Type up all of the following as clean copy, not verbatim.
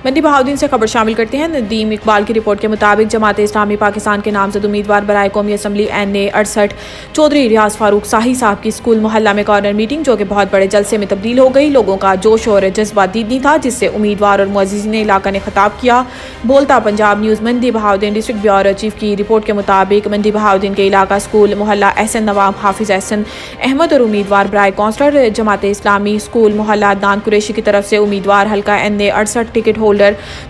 मंडी बहाउद्दीन से खबर शामिल करते हैं। नदीम इकबाल की रिपोर्ट के मुताबिक जमात इस्लामी पाकिस्तान के नामजद उम्मीदवार बराए कौमी असम्बली NA 68 चौधरी रियाज फारूक शाही साहब की स्कूल मोहल्ला में कॉर्नर मीटिंग जो कि बहुत बड़े जलसे में तब्दील हो गई। लोगों का जोश और जज्बा दीदनी था, जिससे उम्मीदवार और मुअज़्ज़िज़ीन इलाका ने खिताब किया। बोलता पंजाब न्यूज़ मंडी बहाउद्दीन डिस्ट्रिक्ट ब्यूरो चीफ की रिपोर्ट के मुताबिक मंडी बहाउद्दीन के इलाका स्कूल मोहल्ला एहसन नवाब हाफिज एहसन अहमद और उम्मीदवार बराए काउंसलर जमात इस्लामी स्कूल मोहल्ला अदनान कुरैशी की तरफ से उम्मीदवार हल्का NA 68 टिकट होल्डर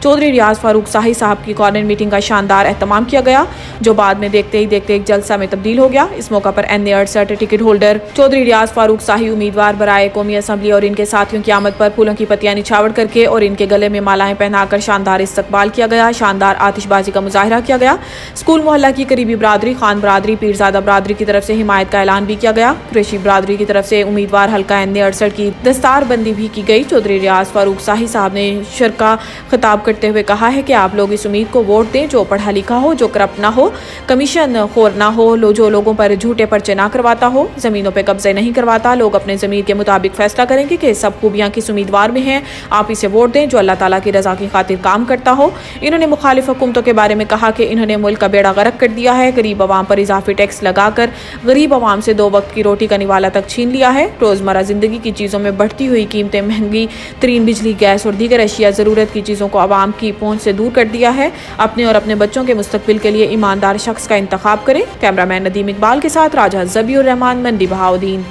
चौधरी रियाज फारूक शाही साहब की कॉर्नर मीटिंग का शानदार एहतमाम किया गया, जो बाद में देखते ही देखते एक जलसा में तब्दील हो गया। इस मौका पर NA 68 टिकट होल्डर चौधरी रियाज फारूक शाही उम्मीदवार बराए कौमी असम्बली और इनके साथियों की आमद पर फूलों की पत्तियां निछावर करके और इनके गले में मालाएं पहनाकर शानदार इस्तकबाल किया गया। शानदार आतिशबाजी का मुजाहिरा किया गया। स्कूल मोहल्ला की करीबी बरादरी, खान बरादरी, पीरजादा बरादरी की तरफ से हिमायत का ऐलान भी किया गया। कुरैशी बरादरी की तरफ से उम्मीदवार हल्का NA 68 की दस्तारबंदी भी की गई। चौधरी रियाज फारूक शाही साहब ने शरका खिताब करते हुए कहा है कि आप लोग इस उम्मीद को वोट दें जो पढ़ा लिखा हो, जो करप्ट ना हो, कमीशन खोर ना हो, जो लोगों पर झूठे पर्चे ना करवाता हो, जमीनों पे कब्जे नहीं करवाता। लोग अपने जमीर के मुताबिक फैसला करेंगे कि सब खूबियां किस उम्मीदवार में हैं। आप इसे वोट दें जो अल्लाह ताला की रजा की खातिर काम करता हो। इन्होंने मुखालिफ हुकूमतों के बारे में कहा कि इन्होंने मुल्क का बेड़ा गर्क कर दिया है। गरीब अवाम पर इजाफी टैक्स लगाकर गरीब अवाम से 2 वक्त की रोटी का निवाला तक छीन लिया है। रोजमर्रा जिंदगी की चीजों में बढ़ती हुई कीमतें, महंगी तरीन बिजली, गैस और दीगर अशिया जरूरत की चीजों को आवाम की पहुंच से दूर कर दिया है। अपने और अपने बच्चों के मुस्तकबिल के लिए ईमानदार शख्स का इंतखाब करें। कैमरामैन नदीम इकबाल के साथ राजा ज़बीउर रहमान, मंडी बहाउद्दीन।